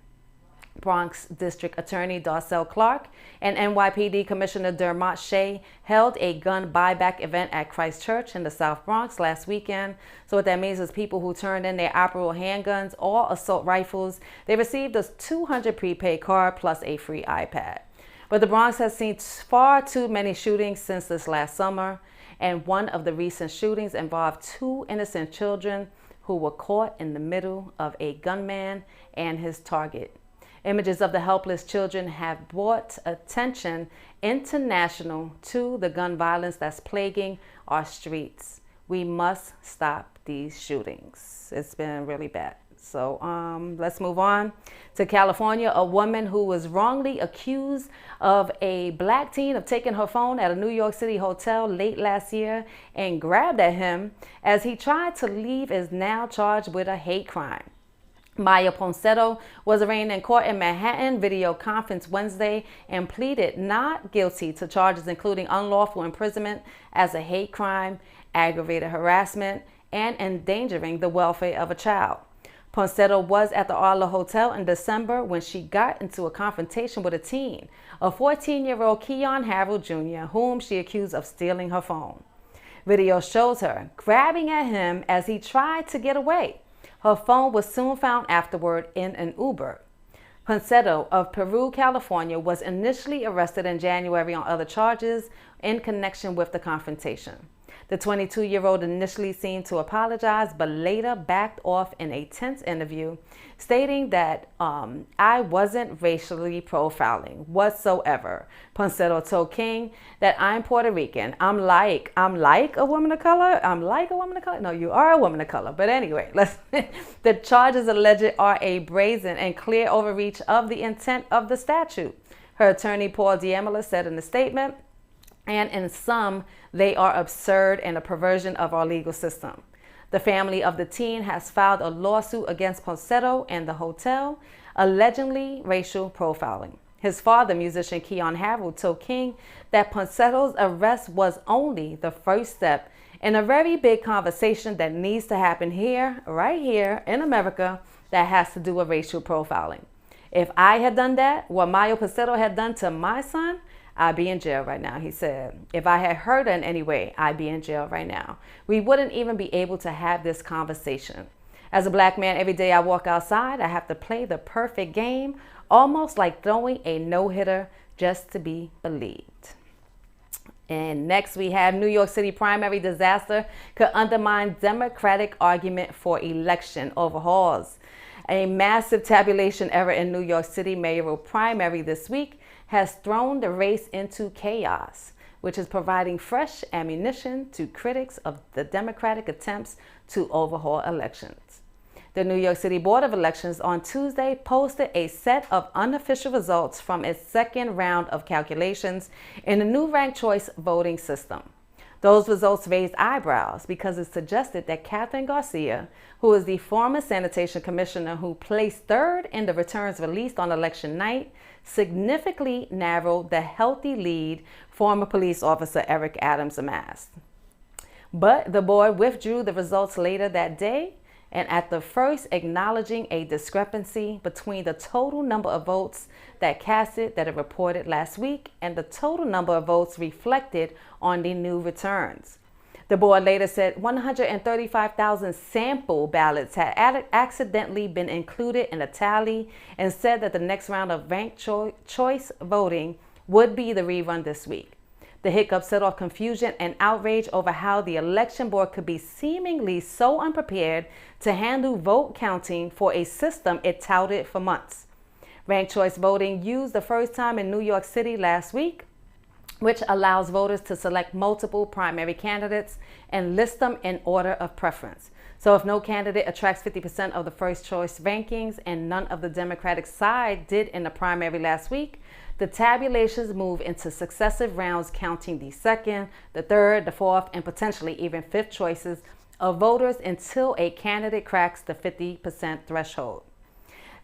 Bronx District Attorney Darcel Clark and NYPD Commissioner Dermot Shea held a gun buyback event at Christ Church in the South Bronx last weekend. So what that means is people who turned in their operable handguns or assault rifles, they received a $200 prepaid card plus a free iPad. But the Bronx has seen far too many shootings since this last summer, and one of the recent shootings involved 2 innocent children who were caught in the middle of a gunman and his target. Images of the helpless children have brought attention international to the gun violence that's plaguing our streets. We must stop these shootings. It's been really bad. So let's move on to California. A woman who was wrongly accused of a black teen of taking her phone at a New York City hotel late last year and grabbed at him as he tried to leave is now charged with a hate crime. Maya Ponsetto was arraigned in court in Manhattan video conference Wednesday and pleaded not guilty to charges including unlawful imprisonment as a hate crime, aggravated harassment, and endangering the welfare of a child. Ponsetto was at the Arla Hotel in December when she got into a confrontation with a teen, a 14-year-old Keon Harold Jr., whom she accused of stealing her phone. Video shows her grabbing at him as he tried to get away. Her phone was soon found afterward in an Uber. Ponsetto of Peru, California, was initially arrested in January on other charges in connection with the confrontation. The 22-year-old initially seemed to apologize, but later backed off in a tense interview, stating that I wasn't racially profiling whatsoever. Ponsetto told King that I'm Puerto Rican. I'm like a woman of color. I'm like a woman of color. No, you are a woman of color. But anyway, the charges alleged are a brazen and clear overreach of the intent of the statute. Her attorney, Paul Diamela, said in a statement, and in some, they are absurd and a perversion of our legal system. The family of the teen has filed a lawsuit against Ponsetto and the hotel, allegedly racial profiling. His father, musician Keon Harold, told King that Ponsetto's arrest was only the first step in a very big conversation that needs to happen here, right here in America, that has to do with racial profiling. If I had done that, what Maya Ponsetto had done to my son, I'd be in jail right now, he said. If I had hurt her in any way, I'd be in jail right now. We wouldn't even be able to have this conversation. As a black man, every day I walk outside, I have to play the perfect game, almost like throwing a no-hitter just to be believed. And next we have New York City primary disaster could undermine Democratic argument for election overhauls. A massive tabulation error in New York City mayoral primary this week has thrown the race into chaos, which is providing fresh ammunition to critics of the Democratic attempts to overhaul elections. The New York City Board of Elections on Tuesday posted a set of unofficial results from its second round of calculations in the new ranked choice voting system. Those results raised eyebrows because it suggested that Catherine Garcia, who is the former sanitation commissioner who placed third in the returns released on election night, significantly narrowed the healthy lead former police officer Eric Adams amassed. But the board withdrew the results later that day, and at the first acknowledging a discrepancy between the total number of votes that casted that it reported last week and the total number of votes reflected on the new returns. The board later said 135,000 sample ballots had accidentally been included in a tally and said that the next round of ranked choice voting would be the rerun this week. The hiccup set off confusion and outrage over how the election board could be seemingly so unprepared to handle vote counting for a system it touted for months. Ranked choice voting used the first time in New York City last week, which allows voters to select multiple primary candidates and list them in order of preference. So if no candidate attracts 50% of the first choice rankings and none of the Democratic side did in the primary last week, the tabulations move into successive rounds counting the second, the third, the fourth, and potentially even fifth choices of voters until a candidate cracks the 50% threshold.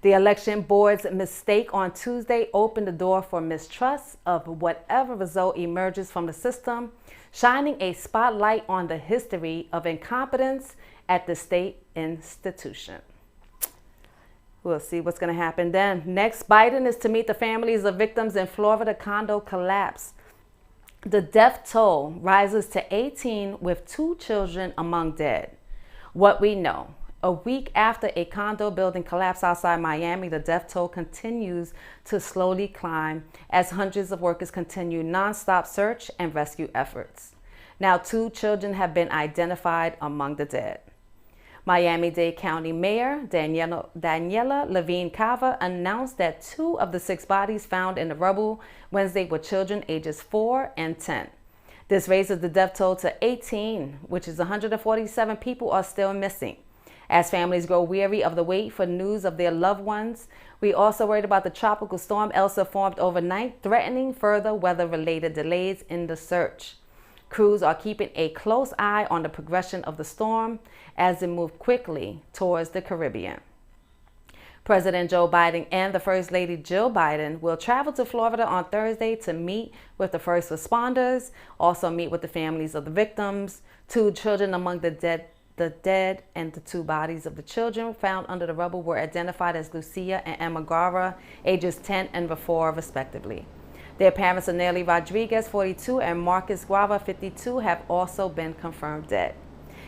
The election board's mistake on Tuesday opened the door for mistrust of whatever result emerges from the system, shining a spotlight on the history of incompetence at the state institution. We'll see what's going to happen then. Next, Biden is to meet the families of victims in Florida condo collapse. The death toll rises to 18 with 2 children among dead. What we know. A week after a condo building collapsed outside Miami, the death toll continues to slowly climb as hundreds of workers continue nonstop search and rescue efforts. Now 2 children have been identified among the dead. Miami-Dade County Mayor Daniela Levine Cava announced that 2 of the 6 bodies found in the rubble Wednesday were children ages 4 and 10. This raises the death toll to 18, which is 147 people are still missing. As families grow weary of the wait for news of their loved ones, we also worried about the tropical storm Elsa formed overnight, threatening further weather-related delays in the search. Crews are keeping a close eye on the progression of the storm as it moves quickly towards the Caribbean. President Joe Biden and the First Lady Jill Biden will travel to Florida on Thursday to meet with the first responders, also meet with the families of the victims, 2 children among the dead, and the 2 bodies of the children found under the rubble were identified as Lucia and Emma Gara, ages 10 and 4 respectively. Their parents, Nelly Rodriguez, 42, and Marcus Guava, 52, have also been confirmed dead.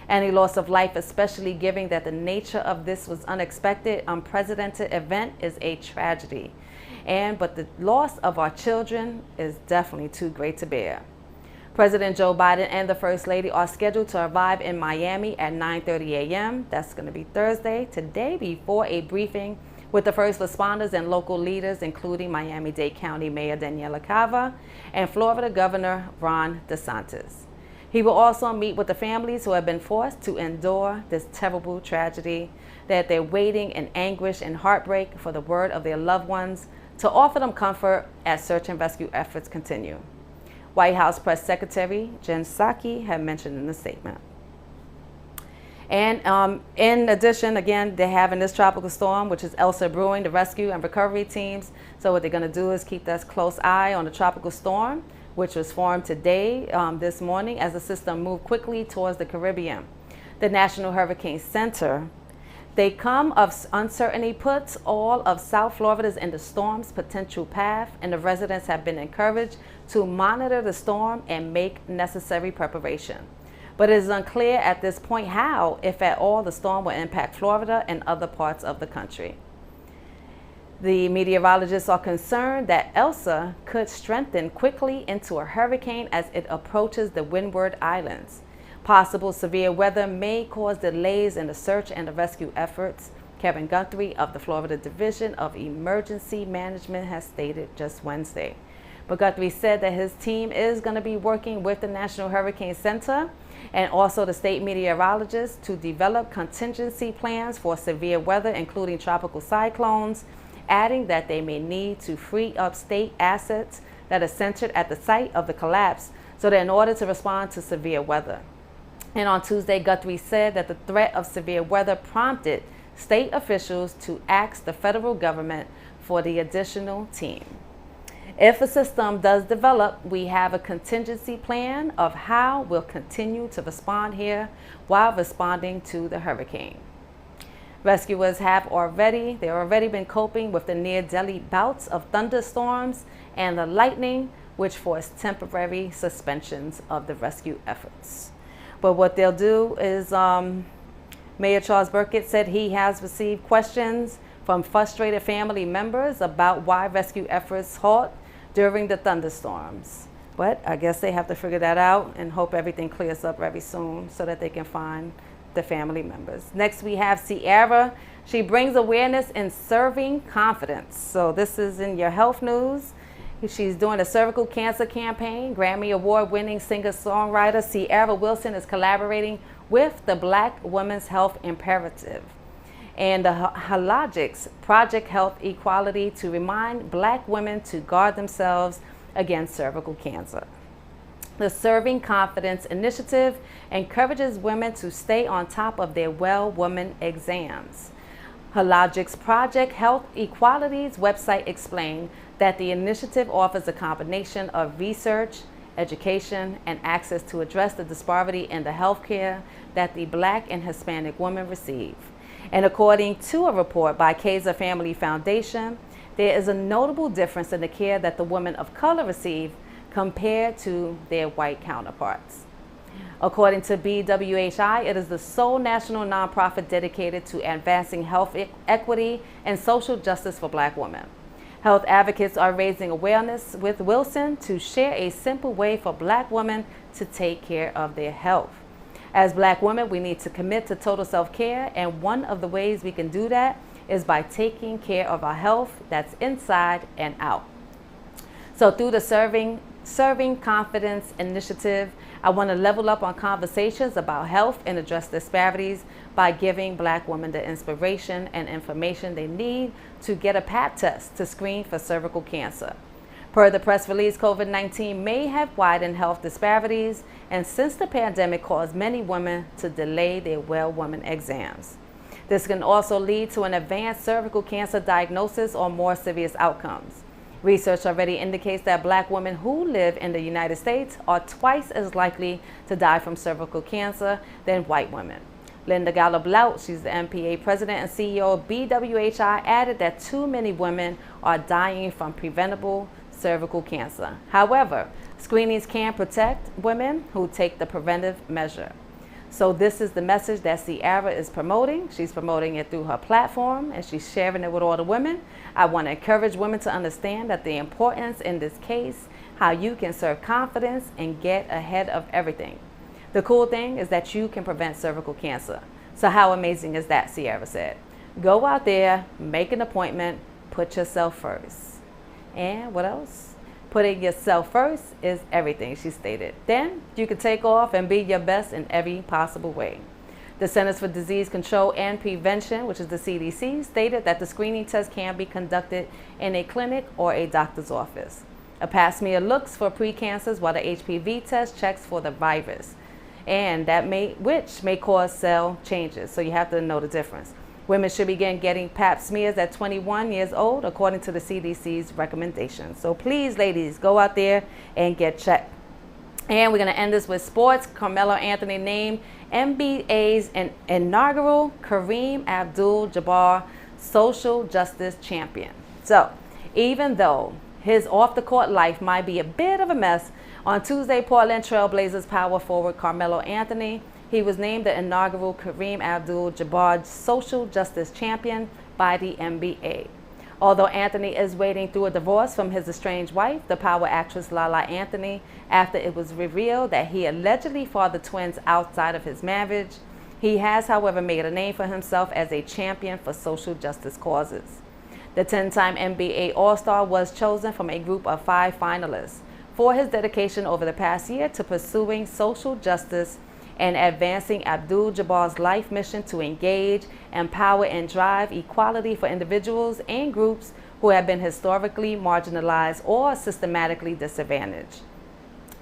Any loss of life, especially given that the nature of this was unexpected, unprecedented event, is a tragedy. But the loss of our children is definitely too great to bear. President Joe Biden and the First Lady are scheduled to arrive in Miami at 9:30 a.m. That's going to be Thursday, today, before a briefing with the first responders and local leaders, including Miami-Dade County Mayor Daniela Cava and Florida Governor Ron DeSantis. He will also meet with the families who have been forced to endure this terrible tragedy, that they're waiting in anguish and heartbreak for the word of their loved ones, to offer them comfort as search and rescue efforts continue. White House Press Secretary Jen Psaki had mentioned in the statement. And in addition, again, they're having this tropical storm, which is Elsa brewing, the rescue and recovery teams. So what they're going to do is keep that close eye on the tropical storm, which was formed today, this morning, as the system moved quickly towards the Caribbean. The National Hurricane Center, they come of uncertainty, puts all of South Florida in the storm's potential path, and the residents have been encouraged to monitor the storm and make necessary preparation. But it is unclear at this point how, if at all, the storm will impact Florida and other parts of the country. The meteorologists are concerned that Elsa could strengthen quickly into a hurricane as it approaches the Windward Islands. Possible severe weather may cause delays in the search and the rescue efforts, Kevin Guthrie of the Florida Division of Emergency Management has stated just Wednesday. But Guthrie said that his team is going to be working with the National Hurricane Center and also the state meteorologists to develop contingency plans for severe weather, including tropical cyclones, adding that they may need to free up state assets that are centered at the site of the collapse so that in order to respond to severe weather. And on Tuesday, Guthrie said that the threat of severe weather prompted state officials to ask the federal government for the additional team. If a system does develop, we have a contingency plan of how we'll continue to respond here while responding to the hurricane. Rescuers have already been coping with the near-daily bouts of thunderstorms and the lightning, which forced temporary suspensions of the rescue efforts. But what they'll do is, Mayor Charles Burkett said he has received questions from frustrated family members about why rescue efforts halt during the thunderstorms. But I guess they have to figure that out and hope everything clears up very soon so that they can find the family members. Next, we have Sierra. She brings awareness in serving confidence. So this is in your health news. She's doing a cervical cancer campaign. Grammy Award-winning singer-songwriter Sierra Wilson is collaborating with the Black Women's Health Imperative and the Hologics Project Health Equality to remind Black women to guard themselves against cervical cancer. The Serving Confidence Initiative encourages women to stay on top of their Well Woman exams. Hologics Project Health Equality's website explained that the initiative offers a combination of research, education, and access to address the disparity in the health care that the Black and Hispanic women receive. And according to a report by Kaiser Family Foundation, there is a notable difference in the care that the women of color receive compared to their white counterparts. According to BWHI, it is the sole national nonprofit dedicated to advancing health equity and social justice for Black women. Health advocates are raising awareness with Wilson to share a simple way for Black women to take care of their health. As Black women, we need to commit to total self-care, and one of the ways we can do that is by taking care of our health that's inside and out. So through the Serving Serving Confidence Initiative. I want to level up on conversations about health and address disparities by giving Black women the inspiration and information they need to get a Pap test to screen for cervical cancer. Per the press release, COVID-19 may have widened health disparities, and since the pandemic caused many women to delay their well woman exams. This can also lead to an advanced cervical cancer diagnosis or more serious outcomes. Research already indicates that Black women who live in the United States are twice as likely to die from cervical cancer than white women. Linda Gallo-Blount, she's the MPA president and CEO of BWHI, added that too many women are dying from preventable cervical cancer. However, screenings can protect women who take the preventive measure. So this is the message that Ciara is promoting. She's promoting it through her platform, and she's sharing it with all the women. I want to encourage women to understand that the importance in this case, how you can serve confidence and get ahead of everything. The cool thing is that you can prevent cervical cancer. So how amazing is that, Ciara said. Go out there, make an appointment, put yourself first. And what else? Putting yourself first is everything, she stated. Then you can take off and be your best in every possible way. The Centers for Disease Control and Prevention, which is the CDC, stated that the screening test can be conducted in a clinic or a doctor's office. A pap smear looks for precancers, while the HPV test checks for the virus, and which may cause cell changes. So you have to know the difference. Women should begin getting pap smears at 21 years old, according to the CDC's recommendations. So please, ladies, go out there and get checked. And we're going to end this with sports. Carmelo Anthony named NBA's inaugural Kareem Abdul-Jabbar Social Justice Champion. So even though his off-the-court life might be a bit of a mess, on Tuesday, Portland Trail Blazers power forward Carmelo Anthony, he was named the inaugural Kareem Abdul-Jabbar Social Justice Champion by the NBA. Although Anthony is waiting through a divorce from his estranged wife, the power actress Lala Anthony, after it was revealed that he allegedly fathered twins outside of his marriage, he has, however, made a name for himself as a champion for social justice causes. The 10-time NBA All-Star was chosen from a group of 5 finalists for his dedication over the past year to pursuing social justice and advancing Abdul-Jabbar's life mission to engage, empower, and drive equality for individuals and groups who have been historically marginalized or systematically disadvantaged.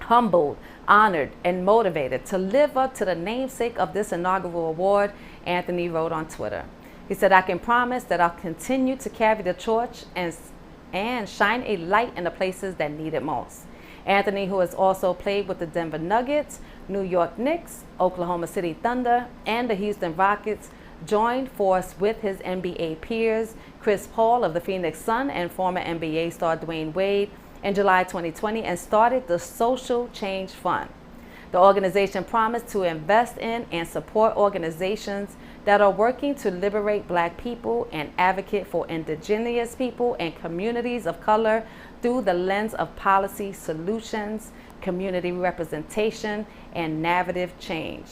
Humbled, honored, and motivated to live up to the namesake of this inaugural award, Anthony wrote on Twitter. He said, "I can promise that I'll continue to carry the torch and shine a light in the places that need it most." Anthony, who has also played with the Denver Nuggets, New York Knicks, Oklahoma City Thunder, and the Houston Rockets, joined force with his NBA peers, Chris Paul of the Phoenix Suns and former NBA star Dwayne Wade, in July 2020 and started the Social Change Fund. The organization promised to invest in and support organizations that are working to liberate Black people and advocate for indigenous people and communities of color through the lens of policy solutions, community representation, and narrative change.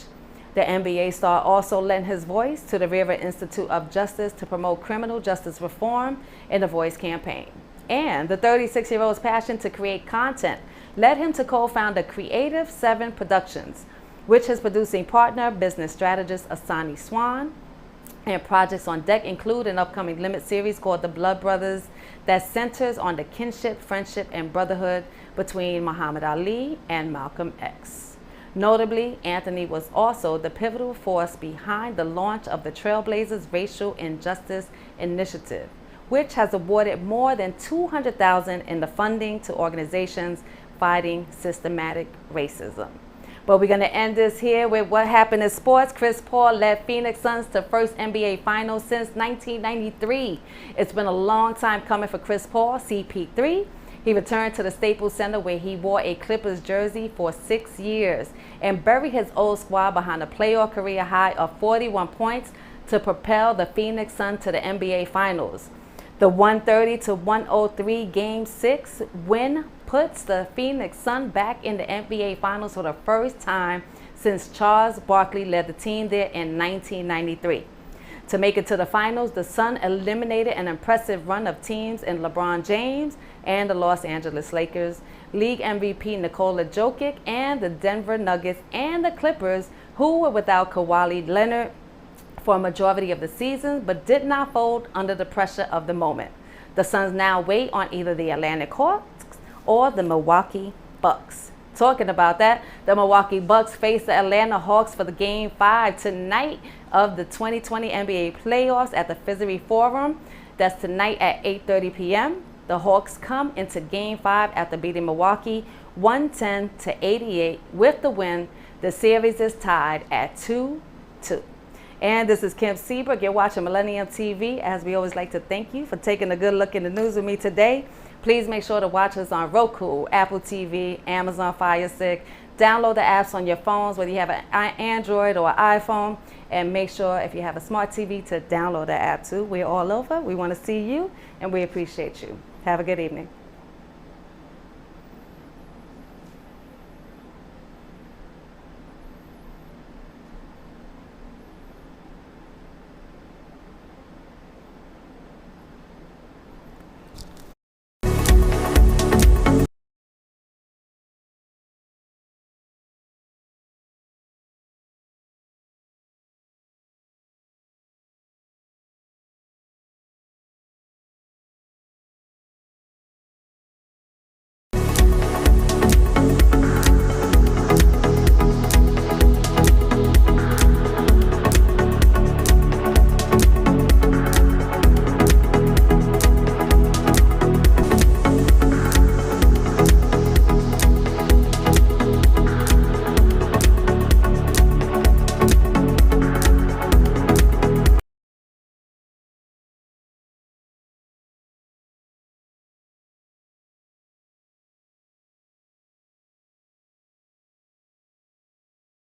The NBA star also lent his voice to the River Institute of Justice to promote criminal justice reform in the Voice campaign. And the 36-year-old's passion to create content led him to co-found the Creative 7 Productions, which his producing partner, business strategist Asani Swan. And projects on deck include an upcoming limit series called The Blood Brothers that centers on the kinship, friendship, and brotherhood between Muhammad Ali and Malcolm X. Notably, Anthony was also the pivotal force behind the launch of the Trailblazers Racial Injustice Initiative, which has awarded more than $200,000 in the funding to organizations fighting systematic racism. But we're going to end this here with what happened in sports. Chris Paul led Phoenix Suns to first NBA Finals since 1993. It's been a long time coming for Chris Paul, CP3. He returned to the Staples Center where he wore a Clippers jersey for 6 years and buried his old squad behind a playoff career high of 41 points to propel the Phoenix Suns to the NBA Finals. The 130-103 Game 6 win puts the Phoenix Suns back in the NBA Finals for the first time since Charles Barkley led the team there in 1993. To make it to the finals, the Sun eliminated an impressive run of teams in LeBron James and the Los Angeles Lakers, League MVP Nikola Jokic, and the Denver Nuggets and the Clippers, who were without Kawhi Leonard for a majority of the season, but did not fold under the pressure of the moment. The Suns now wait on either the Atlanta Hawks or the Milwaukee Bucks. Talking about that, the Milwaukee Bucks face the Atlanta Hawks for the Game 5 tonight of the 2020 NBA playoffs at the Fiserv Forum. That's tonight at 8:30 p.m. The Hawks come into Game 5 after beating Milwaukee 110-88. With the win, the series is tied at 2-2. And this is Kim Seabrook. You're watching Millennium TV. As we always like to thank you for taking a good look in the news with me today. Please make sure to watch us on Roku, Apple TV, Amazon Fire Stick. Download the apps on your phones, whether you have an Android or an iPhone. And make sure, if you have a smart TV, to download the app too. We're all over. We want to see you, and we appreciate you. Have a good evening.